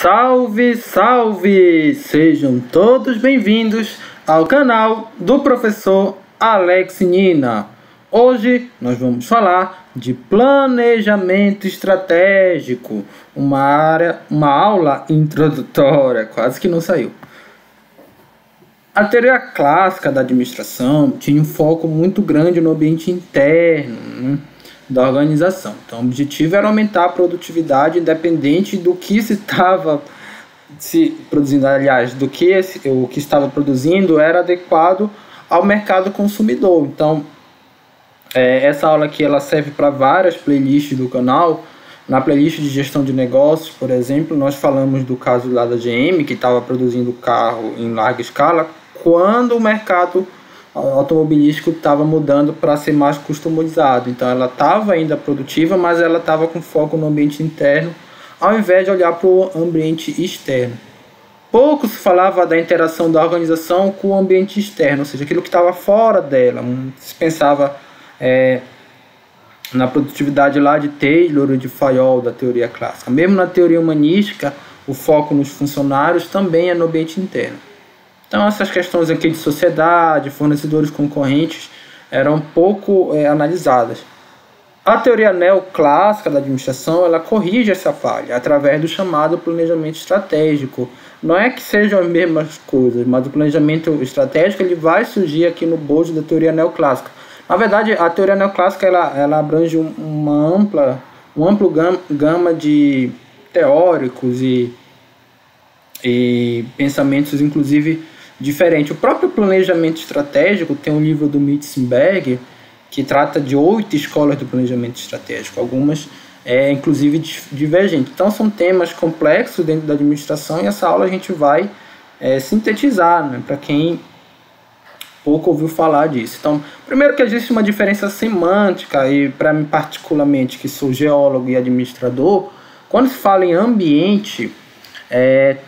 Salve, salve! Sejam todos bem-vindos ao canal do professor Alex Nina. Hoje nós vamos falar de planejamento estratégico, uma aula introdutória, quase que não saiu. A teoria clássica da administração tinha um foco muito grande no ambiente interno, da organização. Então, o objetivo era aumentar a produtividade independente do que se estava produzindo, aliás, o que estava produzindo era adequado ao mercado consumidor. Então, essa aula aqui ela serve para várias playlists do canal. Na playlist de gestão de negócios, por exemplo, nós falamos do caso lá da GM, que estava produzindo carro em larga escala, quando o mercado automobilístico estava mudando para ser mais customizado. Então ela estava ainda produtiva, mas ela estava com foco no ambiente interno, ao invés de olhar para o ambiente externo. Pouco se falava da interação da organização com o ambiente externo, ou seja, aquilo que estava fora dela. Se pensava na produtividade lá de Taylor e de Fayol, da teoria clássica. Mesmo na teoria humanística, o foco nos funcionários também é no ambiente interno. Então essas questões aqui de sociedade, fornecedores concorrentes eram pouco analisadas. A teoria neoclássica da administração ela corrige essa falha através do chamado planejamento estratégico. Não é que sejam as mesmas coisas, mas o planejamento estratégico ele vai surgir aqui no bojo da teoria neoclássica. Na verdade, a teoria neoclássica ela abrange um amplo gama de teóricos e pensamentos, inclusive, diferente. O próprio planejamento estratégico tem um livro do Mitzenberger que trata de 8 escolas do planejamento estratégico, algumas inclusive divergentes. Então são temas complexos dentro da administração e essa aula a gente vai sintetizar, né, para quem pouco ouviu falar disso. Então, primeiro que existe uma diferença semântica e para mim particularmente, que sou geólogo e administrador, quando se fala em ambiente,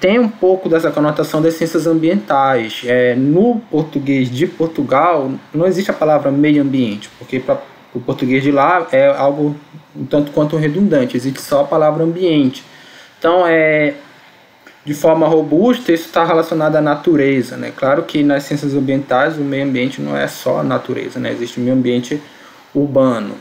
tem um pouco dessa conotação das ciências ambientais. No português de Portugal, não existe a palavra meio ambiente, porque para o português de lá é algo um tanto quanto redundante, existe só a palavra ambiente. Então, de forma robusta, isso está relacionado à natureza, né? Claro que nas ciências ambientais o meio ambiente não é só a natureza, né? Existe o meio ambiente urbano.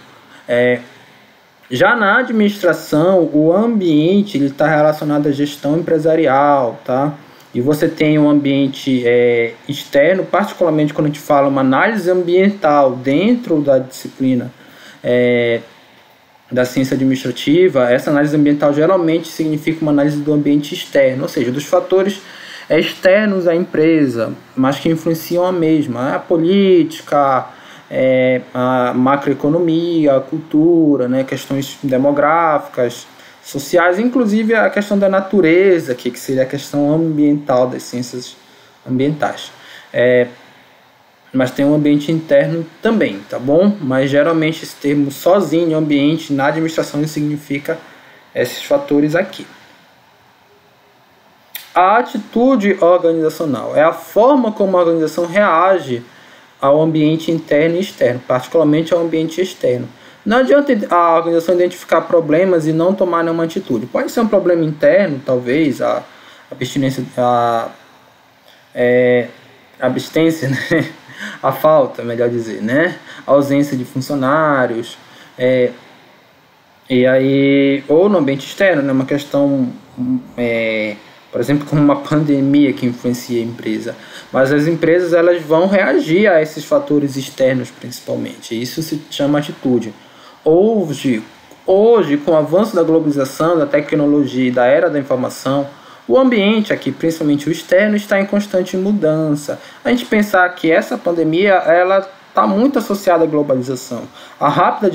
Já na administração, o ambiente está relacionado à gestão empresarial, tá? E você tem um ambiente externo, particularmente quando a gente fala uma análise ambiental dentro da disciplina da ciência administrativa. Essa análise ambiental geralmente significa uma análise do ambiente externo, ou seja, dos fatores externos à empresa, mas que influenciam a mesma, a política, a macroeconomia, a cultura, né, questões demográficas, sociais, inclusive a questão da natureza, que seria a questão ambiental das ciências ambientais. Mas tem um ambiente interno também, tá bom? Mas geralmente esse termo sozinho, ambiente, na administração, significa esses fatores aqui. A atitude organizacional é a forma como a organização reage ao ambiente interno e externo, particularmente ao ambiente externo. Não adianta a organização identificar problemas e não tomar nenhuma atitude. Pode ser um problema interno, talvez, a abstinência, a abstência, né? A falta, melhor dizer, né? A ausência de funcionários, e aí, ou no ambiente externo, né? Uma questão, por exemplo, como uma pandemia que influencia a empresa. Mas as empresas elas vão reagir a esses fatores externos principalmente. Isso se chama atitude. Hoje, com o avanço da globalização, da tecnologia e da era da informação, o ambiente aqui, principalmente o externo, está em constante mudança. A gente pensar que essa pandemia ela está muito associada à globalização. A rápida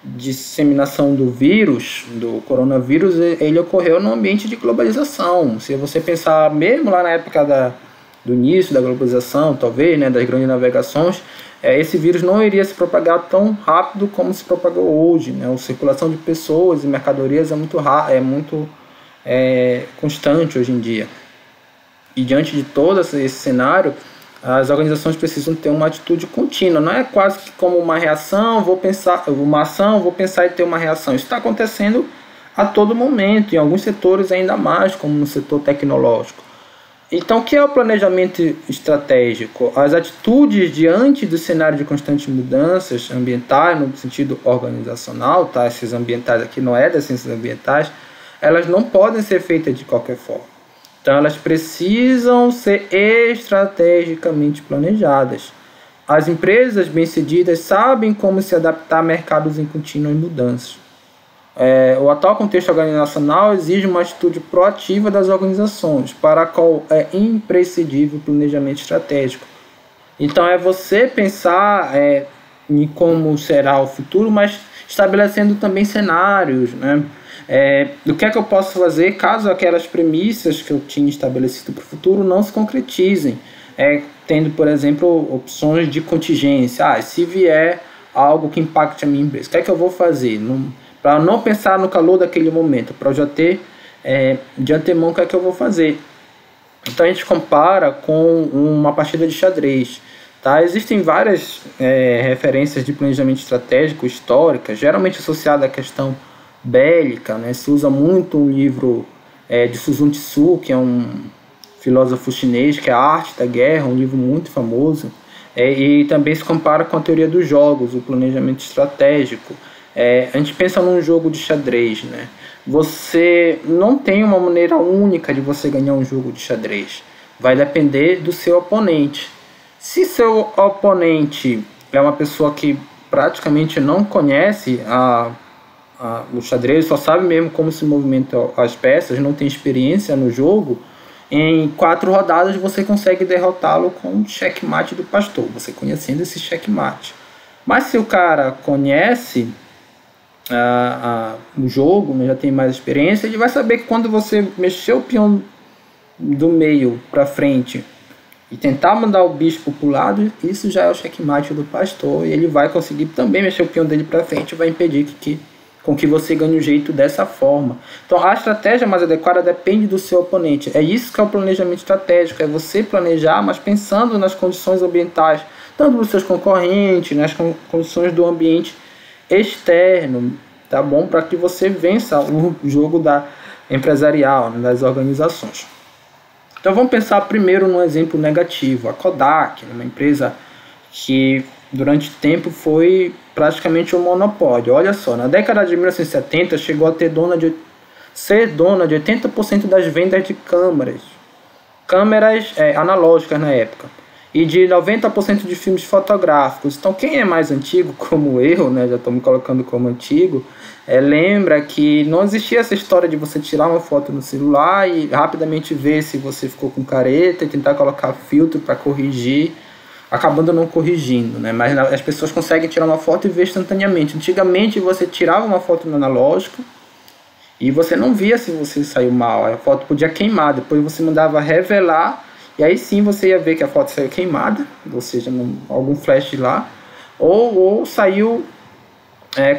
disseminação do vírus, do coronavírus, ele ocorreu no ambiente de globalização. Se você pensar mesmo lá na época do início da globalização, talvez, né, das grandes navegações, esse vírus não iria se propagar tão rápido como se propagou hoje, né? A circulação de pessoas e mercadorias é muito constante hoje em dia. E diante de todo esse cenário, as organizações precisam ter uma atitude contínua. Não é quase que como uma reação, uma ação, vou pensar e ter uma reação. Isso está acontecendo a todo momento, em alguns setores ainda mais, como no setor tecnológico. Então, o que é o planejamento estratégico? As atitudes diante do cenário de constantes mudanças ambientais, no sentido organizacional, tá? Esses ambientais aqui não é das ciências ambientais, elas não podem ser feitas de qualquer forma. Então, elas precisam ser estrategicamente planejadas. As empresas bem-sucedidas sabem como se adaptar a mercados em contínuas mudanças. O atual contexto organizacional exige uma atitude proativa das organizações, para a qual é imprescindível o planejamento estratégico. Então, é você pensar em como será o futuro, mas estabelecendo também cenários, né? Do que é que eu posso fazer caso aquelas premissas que eu tinha estabelecido para o futuro não se concretizem, tendo, por exemplo, opções de contingência. Se vier algo que impacte a minha empresa, o que é que eu vou fazer? Para não pensar no calor daquele momento, para eu já ter de antemão o que é que eu vou fazer. Então a gente compara com uma partida de xadrez. Tá? Existem várias referências de planejamento estratégico históricas, geralmente associada à questão bélica, né? Se usa muito um livro de Sun Tzu, que é um filósofo chinês, que é A Arte da Guerra, um livro muito famoso, e também se compara com a teoria dos jogos, o planejamento estratégico. A gente pensa num jogo de xadrez, né? Você não tem uma maneira única de você ganhar um jogo de xadrez. Vai depender do seu oponente. Se seu oponente é uma pessoa que praticamente não conhece o xadrez, só sabe mesmo como se movimentam as peças, não tem experiência no jogo, em 4 rodadas você consegue derrotá-lo com um checkmate do pastor, você conhecendo esse checkmate. Mas se o cara conhece o jogo, né, já tem mais experiência, ele vai saber que quando você mexer o peão do meio para frente e tentar mandar o bispo para o lado, isso já é o checkmate do pastor, e ele vai conseguir também mexer o peão dele para frente e vai impedir com que você ganhe o jeito dessa forma. Então a estratégia mais adequada depende do seu oponente. É isso que é o planejamento estratégico, é você planejar, mas pensando nas condições ambientais, tanto dos seus concorrentes, nas condições do ambiente externo, tá bom? Para que você vença o jogo empresarial, né, das organizações. Então vamos pensar primeiro num exemplo negativo. A Kodak, uma empresa que durante tempo foi praticamente um monopólio. Olha só, na década de 1970 chegou a ser dona de 80% das vendas de câmeras analógicas na época, e de 90% de filmes fotográficos. Então quem é mais antigo, como eu, né, já estou me colocando como antigo, lembra que não existia essa história de você tirar uma foto no celular e rapidamente ver se você ficou com careta e tentar colocar filtro para corrigir, acabando não corrigindo, né? Mas as pessoas conseguem tirar uma foto e ver instantaneamente. Antigamente você tirava uma foto no analógico e você não via se você saiu mal, a foto podia queimar, depois você mandava revelar e aí sim você ia ver que a foto saiu queimada, ou seja, algum flash lá, ou saiu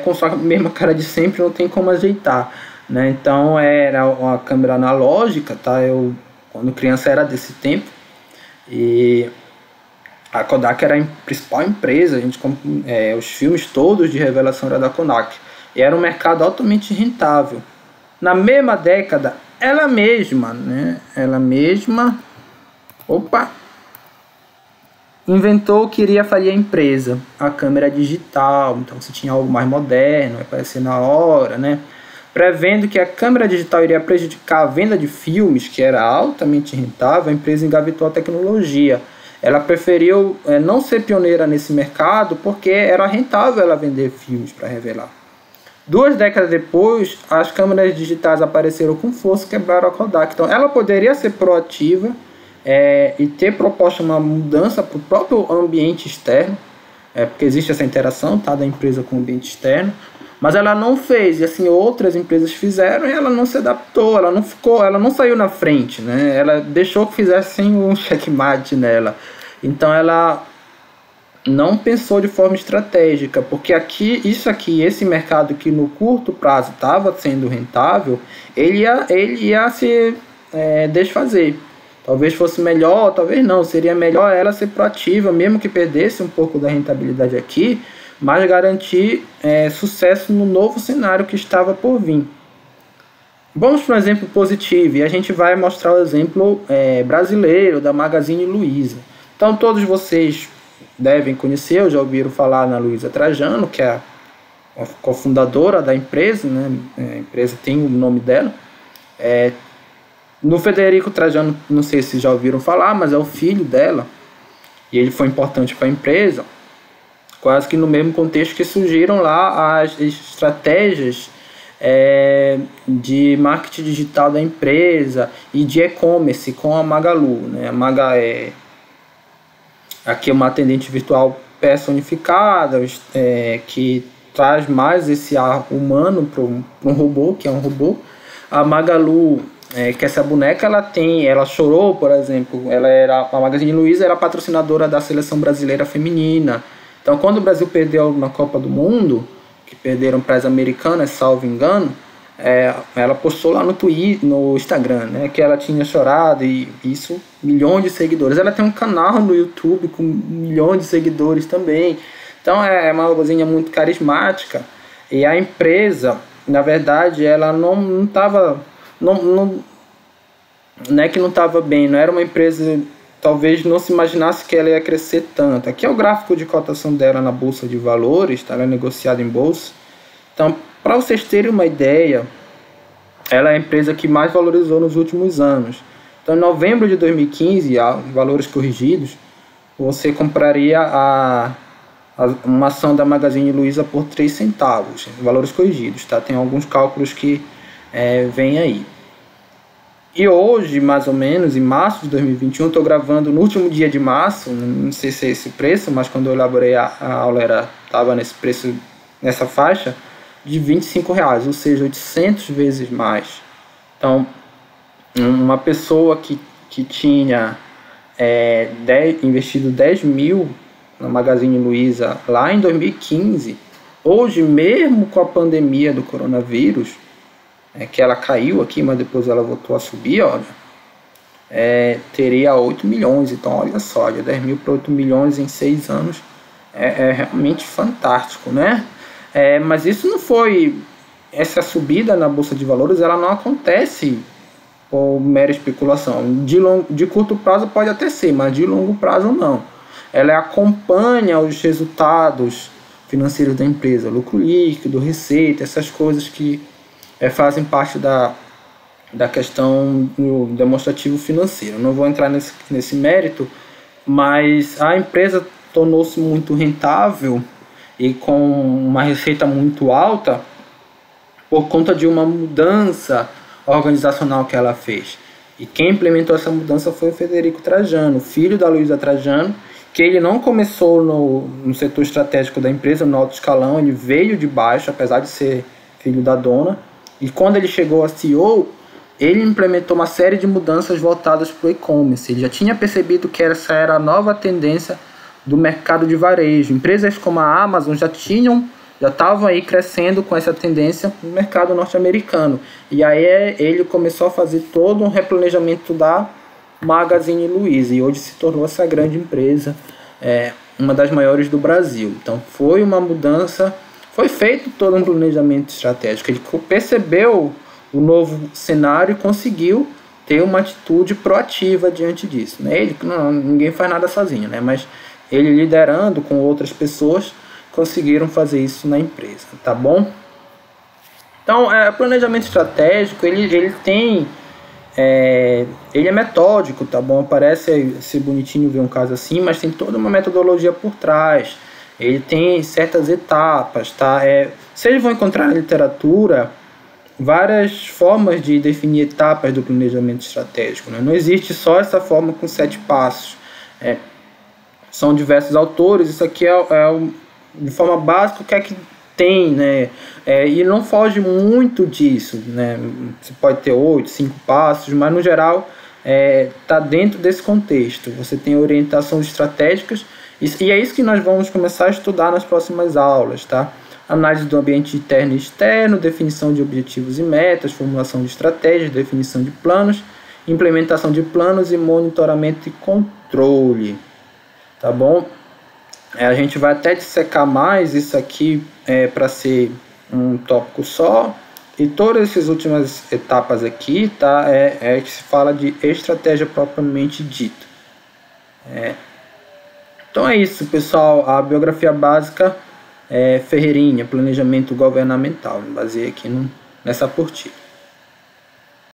com sua mesma cara de sempre, não tem como ajeitar, né? Então era uma câmera analógica, tá? Eu quando criança era desse tempo, e a Kodak era a principal empresa, os filmes todos de revelação eram da Kodak. E era um mercado altamente rentável. Na mesma década, ela mesma inventou que iria falir a empresa, a câmera digital. Então você tinha algo mais moderno, vai aparecer na hora, né? Prevendo que a câmera digital iria prejudicar a venda de filmes, que era altamente rentável, a empresa engavetou a tecnologia. Ela preferiu não ser pioneira nesse mercado porque era rentável ela vender filmes para revelar. 2 décadas depois, as câmeras digitais apareceram com força e quebraram a Kodak. Então ela poderia ser proativa e ter proposto uma mudança para o próprio ambiente externo, porque existe essa interação, tá, da empresa com o ambiente externo, mas ela não fez, e assim outras empresas fizeram, e ela não se adaptou, ela não saiu na frente, né? Ela deixou que fizessem um checkmate nela. Então ela não pensou de forma estratégica, porque esse mercado que no curto prazo estava sendo rentável, ele ia se desfazer. Talvez fosse melhor, talvez não, seria melhor ela ser proativa, mesmo que perdesse um pouco da rentabilidade aqui, mas garantir sucesso no novo cenário que estava por vir. Vamos para um exemplo positivo, e a gente vai mostrar o exemplo brasileiro da Magazine Luiza. Então todos vocês devem conhecer, ou já ouviram falar na Luiza Trajano, que é a cofundadora da empresa, né? A empresa tem o nome dela. No Frederico Trajano, não sei se já ouviram falar, mas é o filho dela, e ele foi importante para a empresa, quase que no mesmo contexto que surgiram lá as estratégias de marketing digital da empresa e de e-commerce com a Magalu, né? A Maga aqui é uma atendente virtual personificada, que traz mais esse ar humano para um robô, que é um robô. A Magalu, que essa boneca, ela chorou, por exemplo, a Magazine Luiza era patrocinadora da seleção brasileira feminina. Então, quando o Brasil perdeu na Copa do Mundo, que perderam para as americanas, salvo engano, ela postou lá no Instagram, né, que ela tinha chorado, e isso, milhões de seguidores. Ela tem um canal no YouTube com milhões de seguidores também. Então é uma robozinha muito carismática, e a empresa, na verdade, ela não estava, não é que não estava bem, não era uma empresa, talvez não se imaginasse que ela ia crescer tanto. Aqui é o gráfico de cotação dela na Bolsa de Valores, ela é negociada em bolsa. Então, para vocês terem uma ideia, ela é a empresa que mais valorizou nos últimos anos. Então, em novembro de 2015, a valores corrigidos, você compraria uma ação da Magazine Luiza por 3 centavos, valores corrigidos, tá? Tem alguns cálculos que vêm aí. E hoje, mais ou menos, em março de 2021, estou gravando no último dia de março, não sei se é esse preço, mas quando eu elaborei a aula estava nesse preço, nessa faixa, de R$25, ou seja, 800 vezes mais. Então, uma pessoa que tinha investido 10 mil na Magazine Luiza lá em 2015, hoje, mesmo com a pandemia do coronavírus, que ela caiu aqui, mas depois ela voltou a subir, olha, teria 8 milhões. Então, olha só, de 10 mil para 8 milhões em 6 anos é realmente fantástico, né? Mas isso não foi, essa subida na Bolsa de Valores, ela não acontece por mera especulação. De curto prazo pode até ser, mas de longo prazo não. Ela acompanha os resultados financeiros da empresa, lucro líquido, receita, essas coisas que fazem parte da questão do demonstrativo financeiro. Não vou entrar nesse mérito, mas a empresa tornou-se muito rentável e com uma receita muito alta por conta de uma mudança organizacional que ela fez. E quem implementou essa mudança foi o Frederico Trajano, filho da Luiza Trajano, que ele não começou no setor estratégico da empresa, no alto escalão, ele veio de baixo, apesar de ser filho da dona. E quando ele chegou a CEO, ele implementou uma série de mudanças voltadas para o e-commerce. Ele já tinha percebido que essa era a nova tendência do mercado de varejo. Empresas como a Amazon já estavam aí crescendo com essa tendência no mercado norte-americano. E aí ele começou a fazer todo um replanejamento da Magazine Luiza, e hoje se tornou essa grande empresa, uma das maiores do Brasil. Então foi uma mudança, foi feito todo um planejamento estratégico. Ele percebeu o novo cenário e conseguiu ter uma atitude proativa diante disso, né? Ninguém faz nada sozinho, né? Mas ele, liderando com outras pessoas, conseguiram fazer isso na empresa, tá bom? Então, planejamento estratégico, ele tem, ele é metódico, tá bom? Parece ser bonitinho ver um caso assim, mas tem toda uma metodologia por trás. Ele tem certas etapas, tá? Vocês vão encontrar na literatura várias formas de definir etapas do planejamento estratégico, né? Não existe só essa forma com 7 passos. São diversos autores, isso aqui de forma básica o que é que tem, né? E não foge muito disso, né? Você pode ter 8, 5 passos, mas no geral está dentro desse contexto. Você tem orientações estratégicas, e é isso que nós vamos começar a estudar nas próximas aulas, tá? Análise do ambiente interno e externo, definição de objetivos e metas, formulação de estratégias, definição de planos, implementação de planos e monitoramento e controle, tá bom? A gente vai até dissecar mais isso aqui para ser um tópico só, E todas essas últimas etapas aqui, tá, é que se fala de estratégia propriamente dita. Então é isso, pessoal. A biografia básica é Ferreirinha, planejamento governamental. Me baseei aqui nessa apostila.